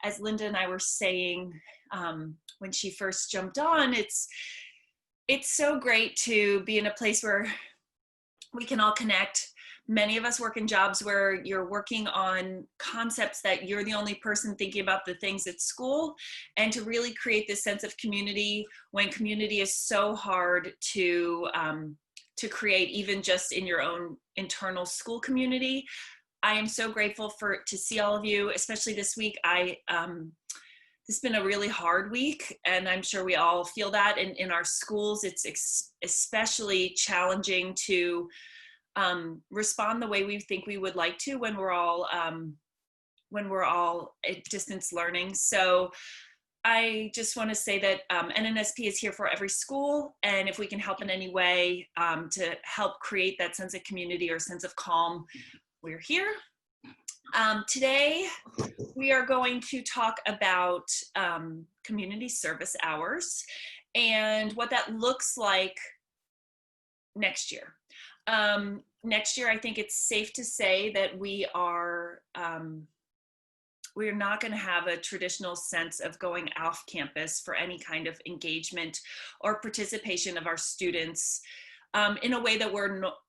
As Linda and I were saying when she first jumped on, it's so great to be in a place where we can all connect. Many of us work in jobs where you're working on concepts that you're the only person thinking about the things at school, and to really create this sense of community when community is so hard to create, even just in your own internal school community. I am so grateful to see all of you, especially this week. This has been a really hard week, and I'm sure we all feel that in our schools. It's especially challenging to respond the way we think we would like to when we're all at distance learning. So I just want to say that NNSP is here for every school, and if we can help in any way to help create that sense of community or sense of calm, we're here. Today, we are going to talk about community service hours and what that looks like next year. Next year, I think it's safe to say that we are not going to have a traditional sense of going off campus for any kind of engagement or participation of our students in a way that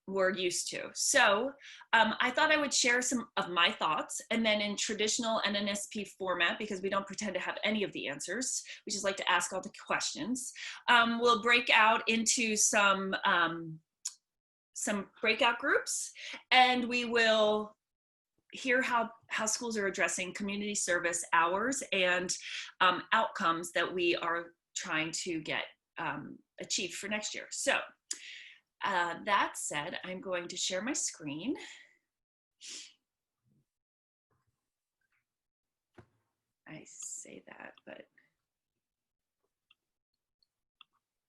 we're used to. So I thought I would share some of my thoughts, and then in traditional NNSP format, because we don't pretend to have any of the answers, we just like to ask all the questions, we'll break out into some breakout groups, and we will hear how schools are addressing community service hours and outcomes that we are trying to get achieved for next year. So that said, I'm going to share my screen. I say that, but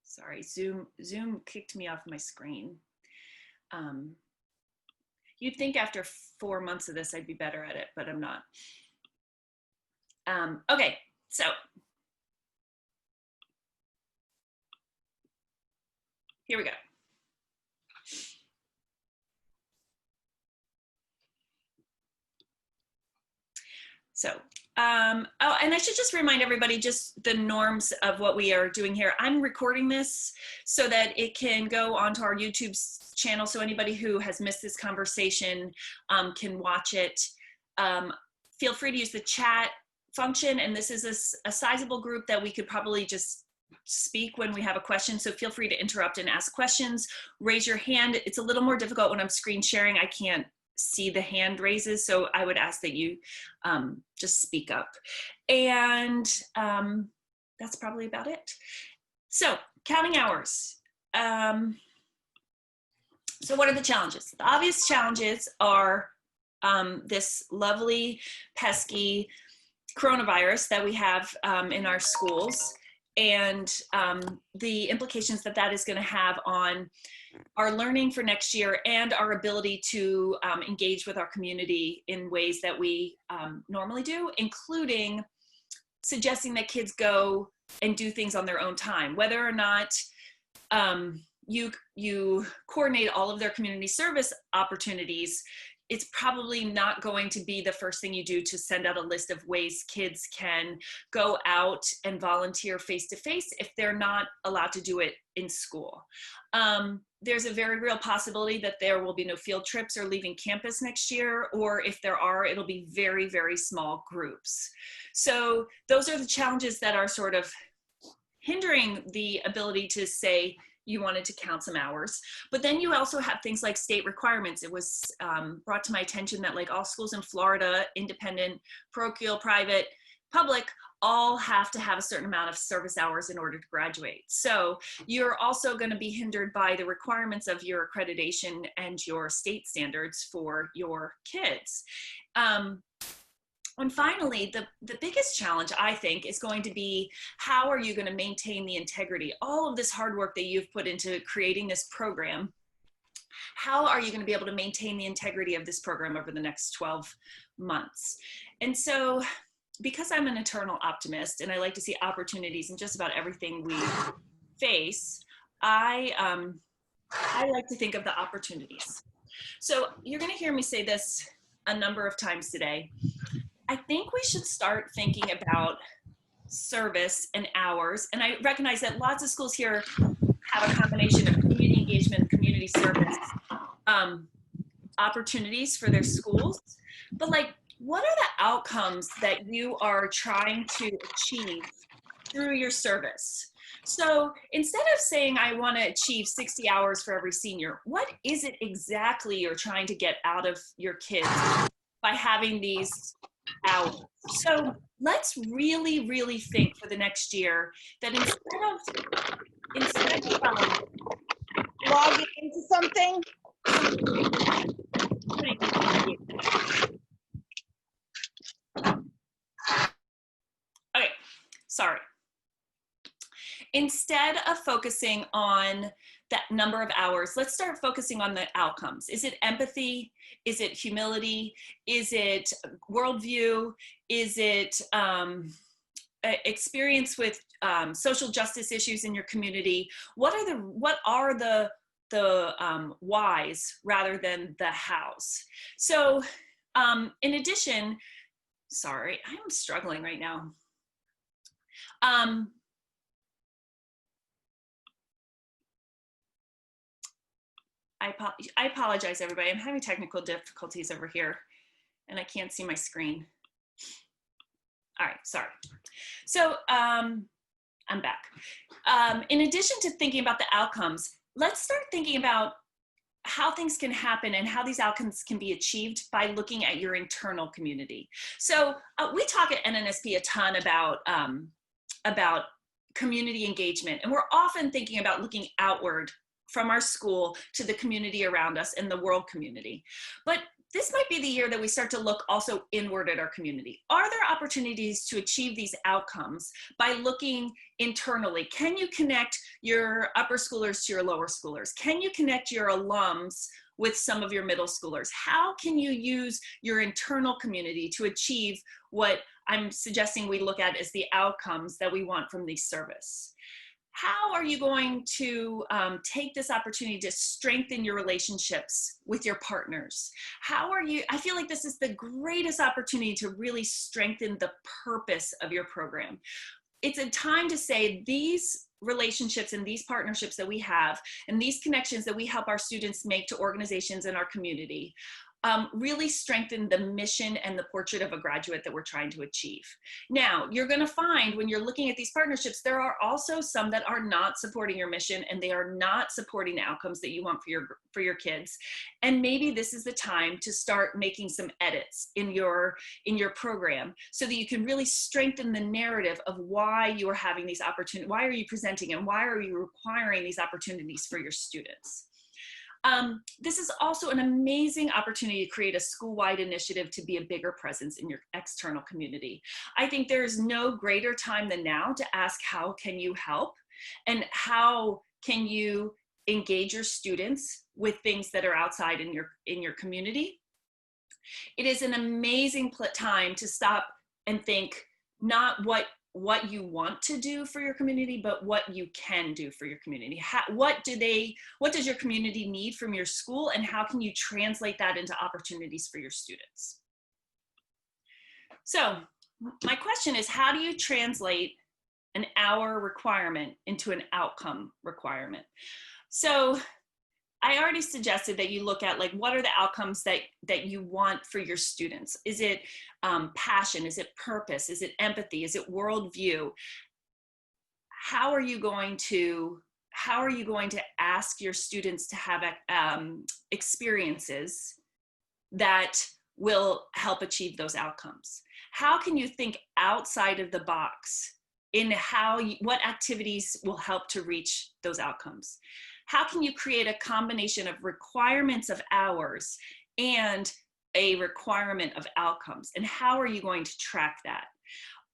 sorry, Zoom kicked me off my screen. You'd think after 4 months of this, I'd be better at it, but I'm not. Okay, so here we go. So, oh, and I should just remind everybody just the norms of what we are doing here. I'm recording this so that it can go onto our YouTube channel, so anybody who has missed this conversation can watch it. Feel free to use the chat function, and this is a sizable group that we could probably just speak when we have a question, so feel free to interrupt and ask questions. Raise your hand. It's a little more difficult when I'm screen sharing. I can't see the hand raises, so I would ask that you just speak up. And that's probably about it. So counting hours. So what are the challenges? The obvious challenges are this lovely, pesky coronavirus that we have in our schools, and the implications that that is going to have on our learning for next year and our ability to engage with our community in ways that we normally do, including suggesting that kids go and do things on their own time, whether or not you coordinate all of their community service opportunities. It's probably not going to be the first thing you do to send out a list of ways kids can go out and volunteer face-to-face if they're not allowed to do it in school. There's a very real possibility that there will be no field trips or leaving campus next year, or if there are, it'll be very, very small groups. So those are the challenges that are sort of hindering the ability to say, you wanted to count some hours. But then you also have things like state requirements. It was brought to my attention that like all schools in Florida, independent, parochial, private, public, all have to have a certain amount of service hours in order to graduate. So you're also going to be hindered by the requirements of your accreditation and your state standards for your kids. And finally, the biggest challenge, I think, is going to be how are you going to maintain the integrity? All of this hard work that you've put into creating this program, how are you going to be able to maintain the integrity of this program over the next 12 months? And so, because I'm an eternal optimist and I like to see opportunities in just about everything we face, I like to think of the opportunities. So you're going to hear me say this a number of times today. I think we should start thinking about service and hours. And I recognize that lots of schools here have a combination of community engagement, community service um, opportunities for their schools. But like, what are the outcomes that you are trying to achieve through your service? So instead of saying, I want to achieve 60 hours for every senior, what is it exactly you're trying to get out of your kids by having these hours? So let's really, really think for the next year that instead of Logging into something. Okay, sorry. Instead of focusing on that number of hours, let's start focusing on the outcomes. Is it empathy? Is it humility? Is it worldview? Is it experience with social justice issues in your community? What are the whys rather than the hows? So in addition, sorry, I'm struggling right now. I apologize, everybody. I'm having technical difficulties over here, and I can't see my screen. All right, sorry. So I'm back. In addition to thinking about the outcomes, let's start thinking about how things can happen and how these outcomes can be achieved by looking at your internal community. So we talk at NNSP a ton about community engagement, and we're often thinking about looking outward from our school to the community around us and the world community. But this might be the year that we start to look also inward at our community. Are there opportunities to achieve these outcomes by looking internally? Can you connect your upper schoolers to your lower schoolers? Can you connect your alums with some of your middle schoolers? How can you use your internal community to achieve what I'm suggesting we look at as the outcomes that we want from this service? How are you going to take this opportunity to strengthen your relationships with your partners? I feel like this is the greatest opportunity to really strengthen the purpose of your program. It's a time to say these relationships and these partnerships that we have and these connections that we help our students make to organizations in our community really strengthen the mission and the portrait of a graduate that we're trying to achieve. Now, you're going to find when you're looking at these partnerships, there are also some that are not supporting your mission and they are not supporting the outcomes that you want for your kids. And maybe this is the time to start making some edits in your program so that you can really strengthen the narrative of why you are having these opportunities, why are you presenting and why are you requiring these opportunities for your students. This is also an amazing opportunity to create a school-wide initiative to be a bigger presence in your external community. I think there is no greater time than now to ask how can you help and how can you engage your students with things that are outside in your community. It is an amazing time to stop and think not what you want to do for your community, but what you can do for your community. What does your community need from your school, and how can you translate that into opportunities for your students? So my question is, how do you translate an hour requirement into an outcome requirement? So I already suggested that you look at like, what are the outcomes that you want for your students? Is it passion? Is it purpose? Is it empathy? Is it worldview? How are you going to ask your students to have experiences that will help achieve those outcomes? How can you think outside of the box in what activities will help to reach those outcomes? How can you create a combination of requirements of hours and a requirement of outcomes? And how are you going to track that?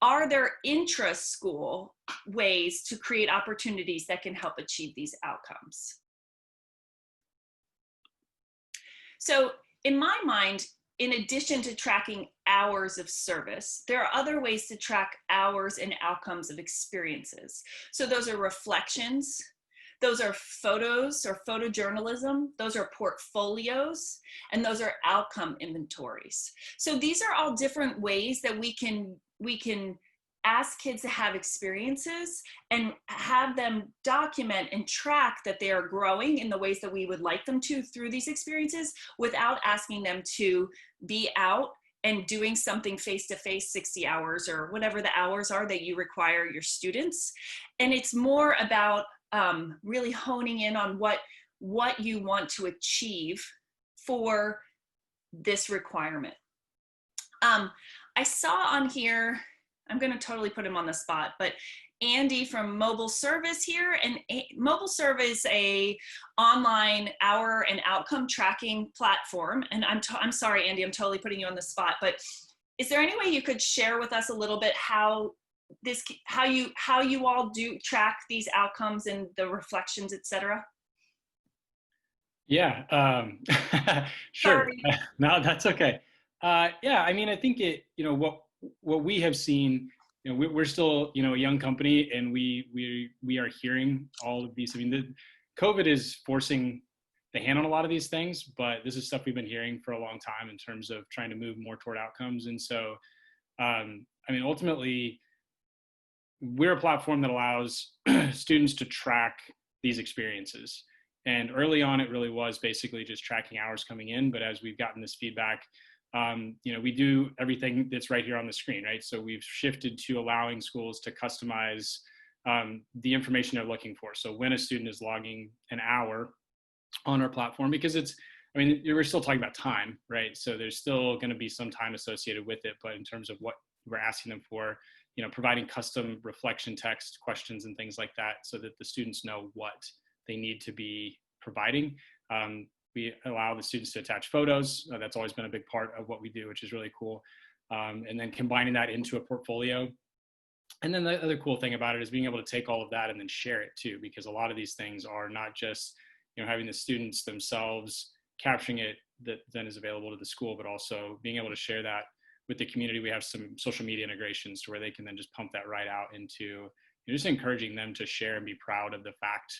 Are there intra-school ways to create opportunities that can help achieve these outcomes? So in my mind, in addition to tracking hours of service, there are other ways to track hours and outcomes of experiences. So those are reflections. Those are photos or photojournalism. Those are portfolios, and those are outcome inventories. So these are all different ways that we can ask kids to have experiences and have them document and track that they are growing in the ways that we would like them to through these experiences, without asking them to be out and doing something face-to-face 60 hours or whatever the hours are that you require your students. And it's more about really honing in on what you want to achieve for this requirement. I saw on here, I'm going to totally put him on the spot, but Andy from Mobile Service here, and Mobile Service, a online hour and outcome tracking platform. And I'm sorry, Andy, I'm totally putting you on the spot, but is there any way you could share with us a little bit how you all do track these outcomes and the reflections, et cetera? Yeah, sure. Sorry. No, that's okay. Yeah, I mean, I think what we have seen, we're still, a young company, and we are hearing all of these. I mean, COVID is forcing the hand on a lot of these things, but this is stuff we've been hearing for a long time in terms of trying to move more toward outcomes. And so, I mean, ultimately, we're a platform that allows students to track these experiences. And early on, it really was basically just tracking hours coming in. But as we've gotten this feedback, we do everything that's right here on the screen, right? So we've shifted to allowing schools to customize the information they're looking for. So when a student is logging an hour on our platform, because we're still talking about time, right? So there's still going to be some time associated with it. But in terms of what we're asking them for, providing custom reflection text questions and things like that, so that the students know what they need to be providing. We allow the students to attach photos. That's always been a big part of what we do, which is really cool. And then combining that into a portfolio. And then the other cool thing about it is being able to take all of that and then share it too, because a lot of these things are not just, having the students themselves capturing it that then is available to the school, but also being able to share that with the community. We have some social media integrations to where they can then just pump that right out into, just encouraging them to share and be proud of the fact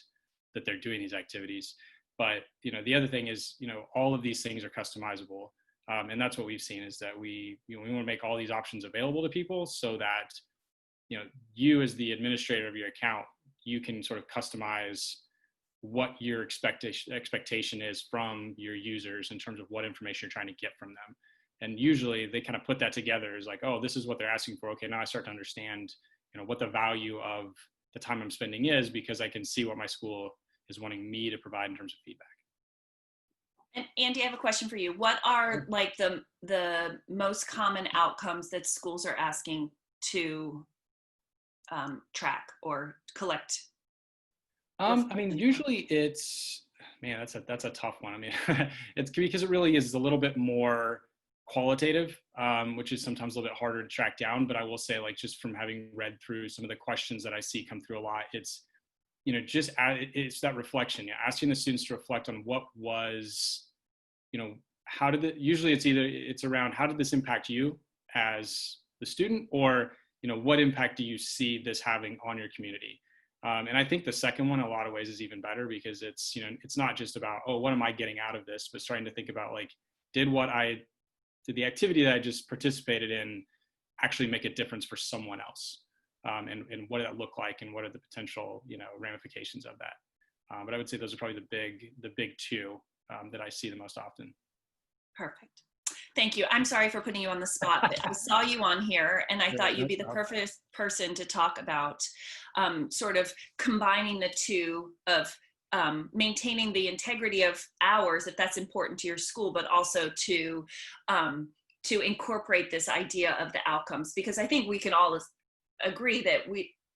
that they're doing these activities. But, the other thing is, all of these things are customizable. And that's what we've seen, is that we want to make all these options available to people so that, you as the administrator of your account, you can sort of customize what your expectation is from your users in terms of what information you're trying to get from them. And usually they kind of put that together as like, oh, this is what they're asking for. Okay, now I start to understand, what the value of the time I'm spending is, because I can see what my school is wanting me to provide in terms of feedback. And Andy, I have a question for you. What are like the most common outcomes that schools are asking to track or collect? Usually it's, man, that's a tough one. I mean, it's because it really is a little bit more qualitative, which is sometimes a little bit harder to track down. But I will say, like, just from having read through some of the questions that I see come through a lot, it's, it's that reflection, asking the students to reflect on what was, how did usually it's around, how did this impact you as the student, or, what impact do you see this having on your community? And I think the second one, in a lot of ways, is even better, because it's, it's not just about, oh, what am I getting out of this, but starting to think about, like, did the activity that I just participated in actually make a difference for someone else? And what did that look like, and what are the potential, ramifications of that? But I would say those are probably the big two that I see the most often. Perfect. Thank you. I'm sorry for putting you on the spot, but I saw you on here, and I thought you'd be the perfect person to talk about sort of combining the two of maintaining the integrity of hours, if that's important to your school, but also to incorporate this idea of the outcomes, because I think we can all agree that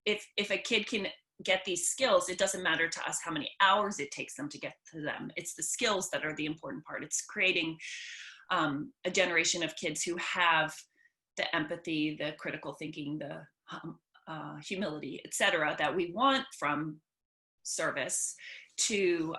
if a kid can get these skills, it doesn't matter to us how many hours it takes them to get to them. It's the skills that are the important part. It's creating a generation of kids who have the empathy, the critical thinking, the humility, et cetera, that we want from service to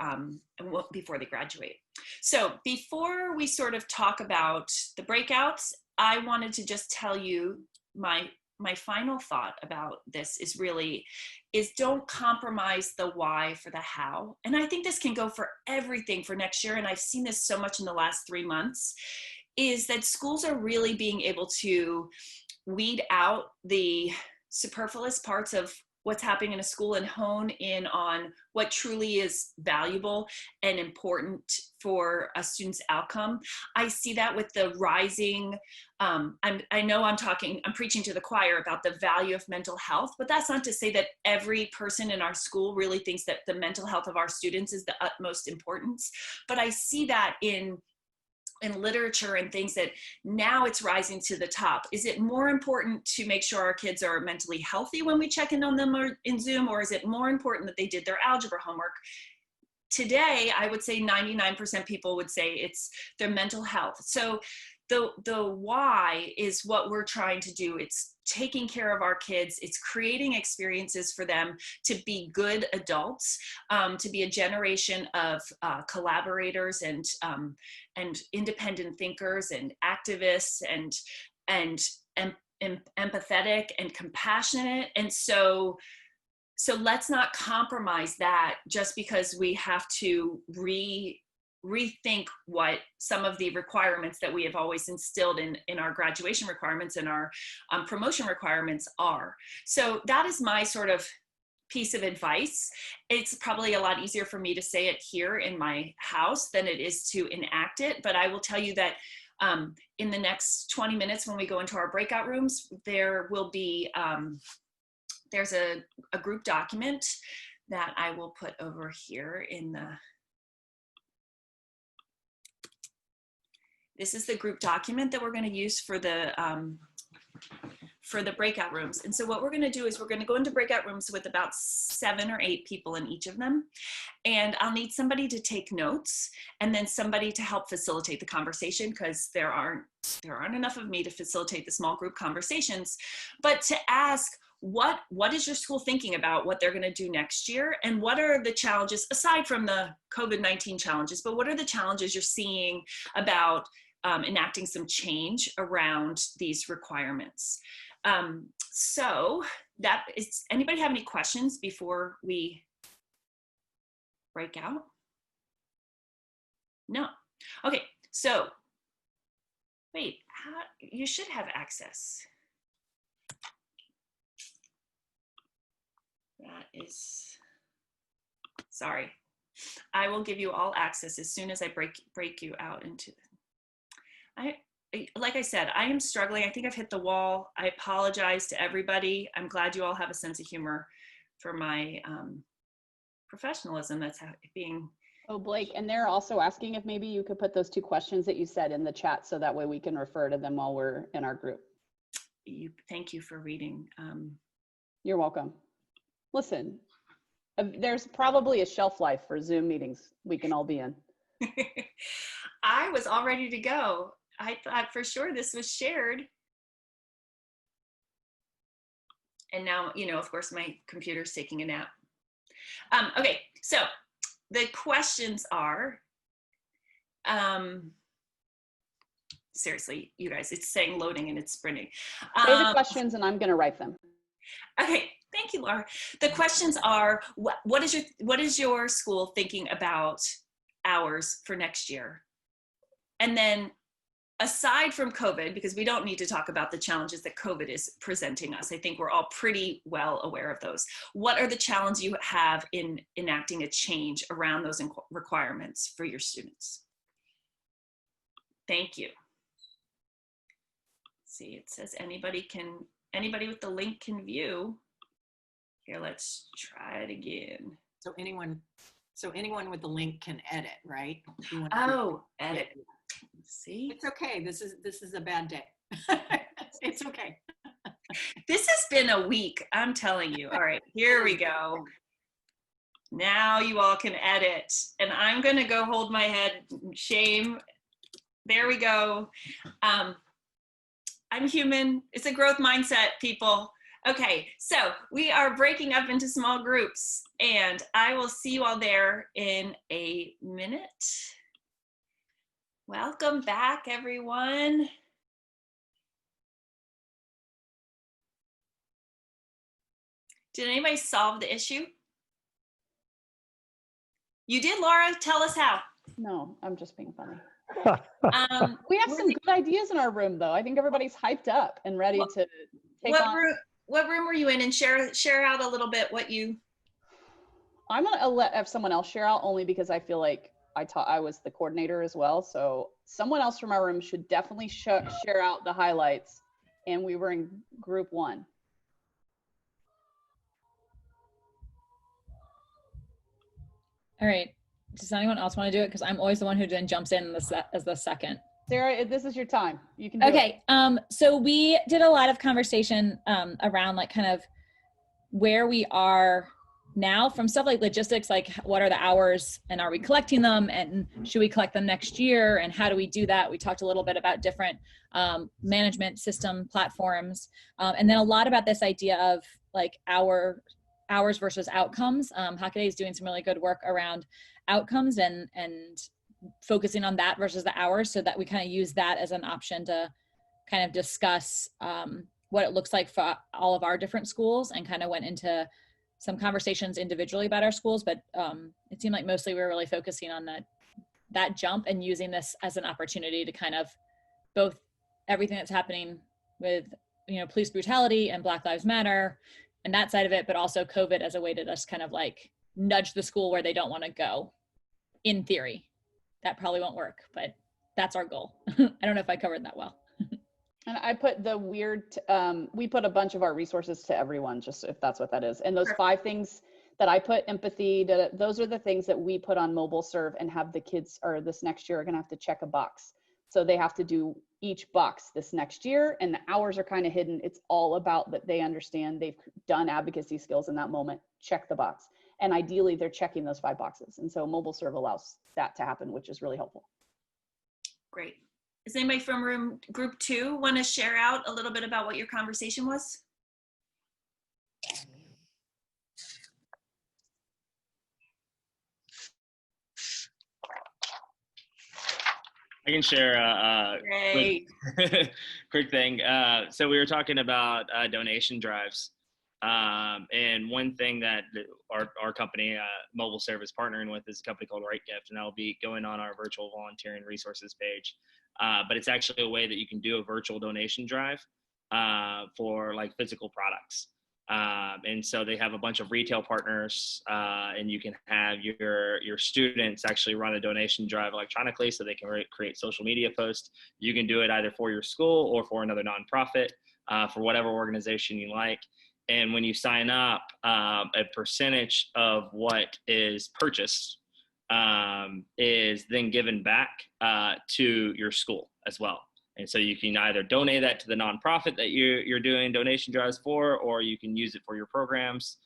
before they graduate. So before we sort of talk about the breakouts, I wanted to just tell you my my final thought about this is don't compromise the why for the how. And I think this can go for everything for next year. And I've seen this so much in the last 3 months, is that schools are really being able to weed out the superfluous parts of what's happening in a school and hone in on what truly is valuable and important for a student's outcome. I see that with the rising, I know I'm preaching to the choir about the value of mental health, but that's not to say that every person in our school really thinks that the mental health of our students is the utmost importance. But I see that in literature and things that now it's rising to the top. Is it more important to make sure our kids are mentally healthy when we check in on them or in Zoom, or is it more important that they did their algebra homework? Today, I would say 99% people would say it's their mental health. So the why is what we're trying to do. It's taking care of our kids. It's creating experiences for them to be good adults, to be a generation of collaborators and independent thinkers and activists and empathetic and compassionate. And so let's not compromise that just because we have to rethink what some of the requirements that we have always instilled in our graduation requirements and our promotion requirements are. So that is my sort of piece of advice. It's probably a lot easier for me to say it here in my house than it is to enact it. But I will tell you that in the next 20 minutes when we go into our breakout rooms, there will be, there's a group document that I will put over here in the, this is the group document that we're going to use for the breakout rooms. And so what we're going to do is we're going to go into breakout rooms with about 7 or 8 people in each of them. And I'll need somebody to take notes and then somebody to help facilitate the conversation, because there aren't enough of me to facilitate the small group conversations, but to ask, what is your school thinking about what they're going to do next year? And what are the challenges, aside from the COVID-19 challenges, but what are the challenges you're seeing about enacting some change around these requirements? So that is, anybody have any questions before we break out? No. Okay, so wait, you should have access. That is, sorry. I will give you all access as soon as I break you out into, like I said, I am struggling. I think I've hit the wall. I apologize to everybody. I'm glad you all have a sense of humor for my professionalism. That's being. Oh, Blake, and they're also asking if maybe you could put those 2 questions that you said in the chat so that way we can refer to them while we're in our group. Thank you for reading. You're welcome. Listen, there's probably a shelf life for Zoom meetings we can all be in. I was all ready to go. I thought for sure this was shared. And now, you know, of course, my computer's taking a nap. Okay, so the questions are, seriously, you guys, it's saying loading and it's sprinting. Say the questions and I'm going to write them. Okay, thank you, Laura. The questions are, what is your school thinking about hours for next year? And then aside from COVID, because we don't need to talk about the challenges that COVID is presenting us, I think we're all pretty well aware of those. What are the challenges you have in enacting a change around those requirements for your students? Thank you. Let's see, it says anybody with the link can view. Here, let's try it again. So anyone with the link can edit, right? Oh, edit. See? It's okay. This is a bad day. It's okay. This has been a week, I'm telling you. All right, here we go. Now you all can edit. And I'm gonna go hold my head, shame. There we go. I'm human. It's a growth mindset, people. Okay, so we are breaking up into small groups and I will see you all there in a minute. Welcome back, everyone. Did anybody solve the issue? You did, Laura. Tell us how. No, I'm just being funny. Um, We have where some did- good ideas in our room, though. I think everybody's hyped up and ready What- to take on. what room were you in? And share out a little bit what you. I'm gonna let have someone else share out only because I feel like I was the coordinator as well. So someone else from our room should definitely share out the highlights. And we were in group 1. All right. Does anyone else want to do it? Because I'm always the one who then jumps in as the second. Sarah, this is your time. You can do it. Okay. So we did a lot of conversation around like kind of where we are now from stuff like logistics, like what are the hours and are we collecting them and should we collect them next year and how do we do that? We talked a little bit about different management system platforms and then a lot about this idea of like hours versus outcomes. Hockaday is doing some really good work around outcomes and focusing on that versus the hours so that we kind of use that as an option to kind of discuss what it looks like for all of our different schools and kind of went into some conversations individually about our schools, but it seemed like mostly we were really focusing on that jump and using this as an opportunity to kind of both everything that's happening with, police brutality and Black Lives Matter and that side of it, but also COVID as a way to just kind of like nudge the school where they don't want to go in theory. That probably won't work, but that's our goal. I don't know if I covered that well. And I put the we put a bunch of our resources to everyone, just if that's what that is. And those 5 things that I put, empathy, those are the things that we put on mobile serve and have the kids, or this next year, are gonna have to check a box. So they have to do each box this next year and the hours are kind of hidden. It's all about that they understand they've done advocacy skills in that moment, check the box. And ideally they're checking those 5 boxes. And so mobile serve allows that to happen, which is really helpful. Great. Does anybody from group 2 want to share out a little bit about what your conversation was? I can share a quick thing. So we were talking about donation drives. And one thing that our company, Mobile Service, partnering with is a company called Right Gift, and that'll be going on our virtual volunteering resources page. But it's actually a way that you can do a virtual donation drive for like physical products. And so they have a bunch of retail partners, and you can have your students actually run a donation drive electronically so they can create social media posts. You can do it either for your school or for another nonprofit, for whatever organization you like. And when you sign up, a percentage of what is purchased is then given back to your school as well. And so you can either donate that to the nonprofit that you're doing donation drives for, or you can use it for your programs.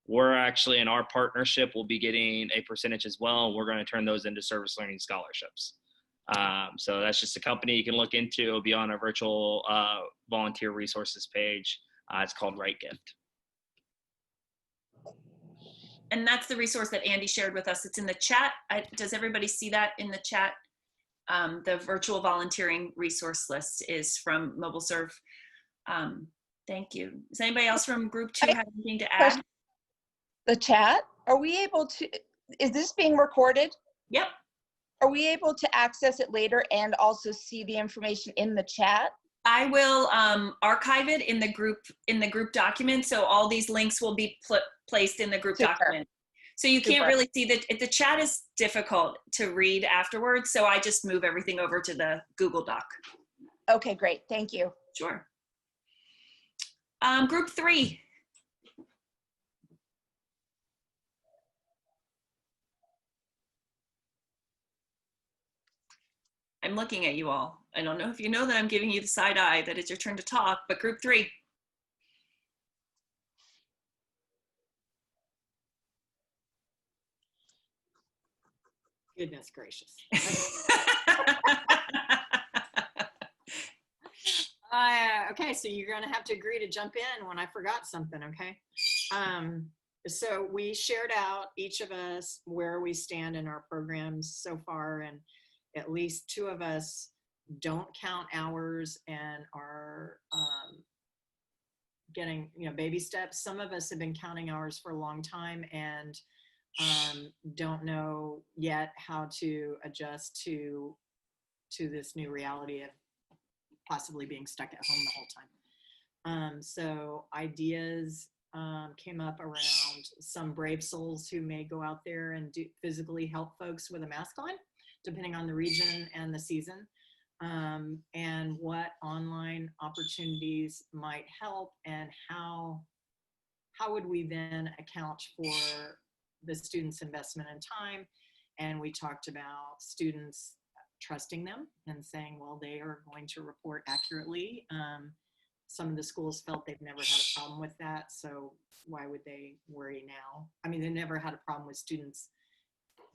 We're actually, in our partnership, we'll be getting a percentage as well. And we're going to turn those into service learning scholarships. So that's just a company you can look into. It'll be on our virtual volunteer resources page. It's called Right Gift. And that's the resource that Andy shared with us. It's in the chat. Does everybody see that in the chat? The virtual volunteering resource list is from MobileServe. Thank you. Does anybody else from group 2 have anything to add? The chat, are we able to, is this being recorded? Yep. Are we able to access it later and also see the information in the chat? I will archive it in the group document. So all these links will be placed in the group document. So you can't really see that. The chat is difficult to read afterwards. So I just move everything over to the Google Doc. Okay, great. Thank you. Sure. Group 3. I'm looking at you all. I don't know if you know that I'm giving you the side eye, that it's your turn to talk, but group 3. Goodness gracious. Okay, so you're going to have to agree to jump in when I forgot something, okay? So we shared out, each of us, where we stand in our programs so far, and at least 2 of us don't count hours and are getting, baby steps. Some of us have been counting hours for a long time and don't know yet how to adjust to this new reality of possibly being stuck at home the whole time. So ideas came up around some brave souls who may go out there and physically help folks with a mask on, depending on the region and the season, and what online opportunities might help, and how would we then account for the students' investment in time. And we talked about students trusting them and saying, well, they are going to report accurately. Some of the schools felt they've never had a problem with that, so why would they worry now? I mean, they never had a problem with students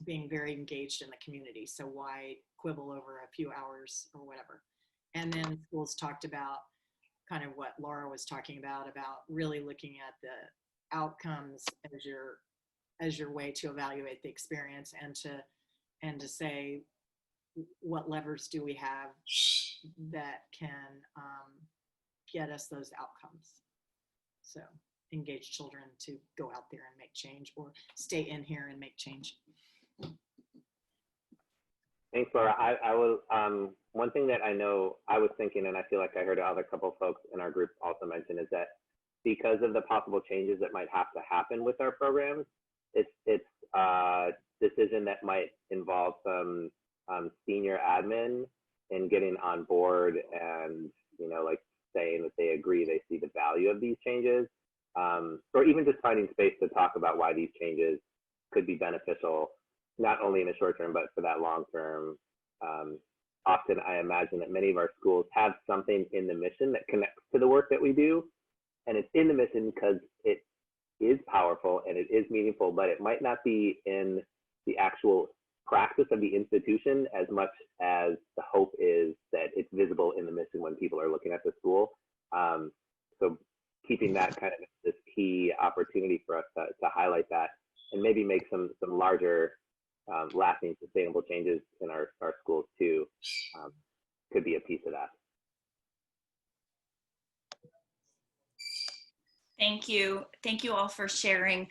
being very engaged in the community, so why quibble over a few hours or whatever? And then schools talked about kind of what Laura was talking about really looking at the outcomes as your way to evaluate the experience, and to say, what levers do we have that can get us those outcomes? So engage children to go out there and make change, or stay in here and make change. Thanks, Laura. I will, one thing that I know I was thinking, and I feel like I heard other couple folks in our group also mention, is that because of the possible changes that might have to happen with our programs, it's a decision that might involve some senior admin in getting on board and, like saying that they agree, they see the value of these changes, or even just finding space to talk about why these changes could be beneficial, not only in the short term, but for that long term. Often I imagine that many of our schools have something in the mission that connects to the work that we do. And it's in the mission because it is powerful and it is meaningful, but it might not be in the actual practice of the institution as much as the hope is that it's visible in the mission when people are looking at the school. So keeping that kind of this key opportunity for us to highlight that and maybe make some larger lasting sustainable changes in our schools too, could be a piece of that. Thank you. Thank you all for sharing.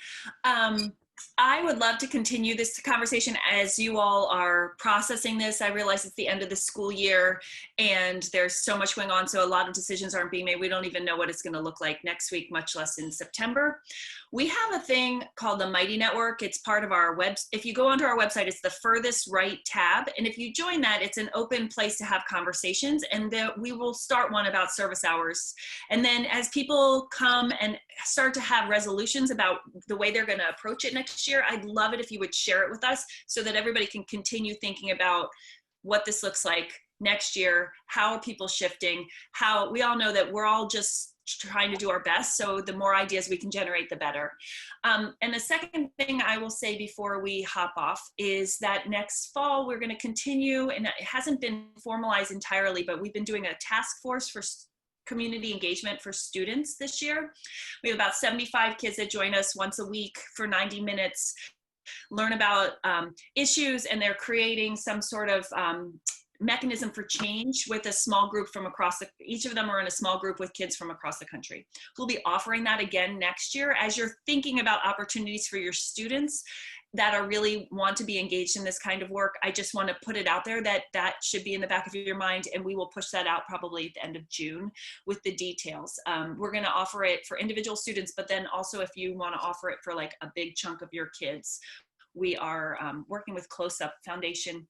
I would love to continue this conversation as you all are processing this. I realize it's the end of the school year and there's so much going on, so a lot of decisions aren't being made. We don't even know what it's going to look like next week, much less in September. We have a thing called the Mighty Network. It's part of our web. If you go onto our website, it's the furthest right tab. And if you join that, it's an open place to have conversations. And we will start one about service hours. And then as people come and start to have resolutions about the way they're going to approach it next year, I'd love it if you would share it with us so that everybody can continue thinking about what this looks like next year. How are people shifting? How we all know that we're all just trying to do our best. So the more ideas we can generate, the better. And the second thing I will say before we hop off is that next fall, we're going to continue, and it hasn't been formalized entirely, but we've been doing a task force for community engagement for students this year. We have about 75 kids that join us once a week for 90 minutes, learn about issues, and they're creating some sort of mechanism for change with a small group from across each of them are in a small group with kids from across the country. We'll be offering that again next year. As you're thinking about opportunities for your students that are really want to be engaged in this kind of work, I just want to put it out there that that should be in the back of your mind, and we will push that out probably at the end of June with the details. We're going to offer it for individual students, but then also if you want to offer it for like a big chunk of your kids, we are working with Close Up Foundation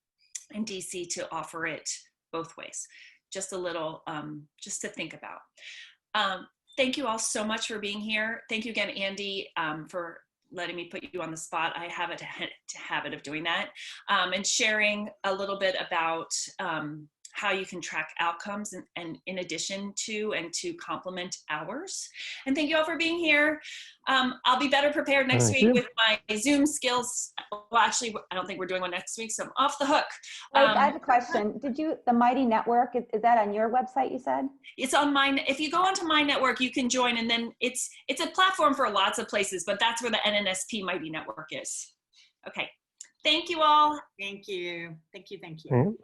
in DC to offer it both ways. Just a little, just to think about. Thank you all so much for being here. Thank you again, Andy, for letting me put you on the spot. I have a habit of doing that, and sharing a little bit about how you can track outcomes and in addition to and to complement ours. And thank you all for being here. I'll be better prepared next week with my Zoom skills. Well, actually, I don't think we're doing one next week, so I'm off the hook. I have a question. The Mighty Network, is that on your website, you said? It's on mine. If you go onto my network, you can join, and then it's a platform for lots of places, but that's where the NNSP Mighty Network is. Okay. Thank you all. Thank you. Thank you. Thank you.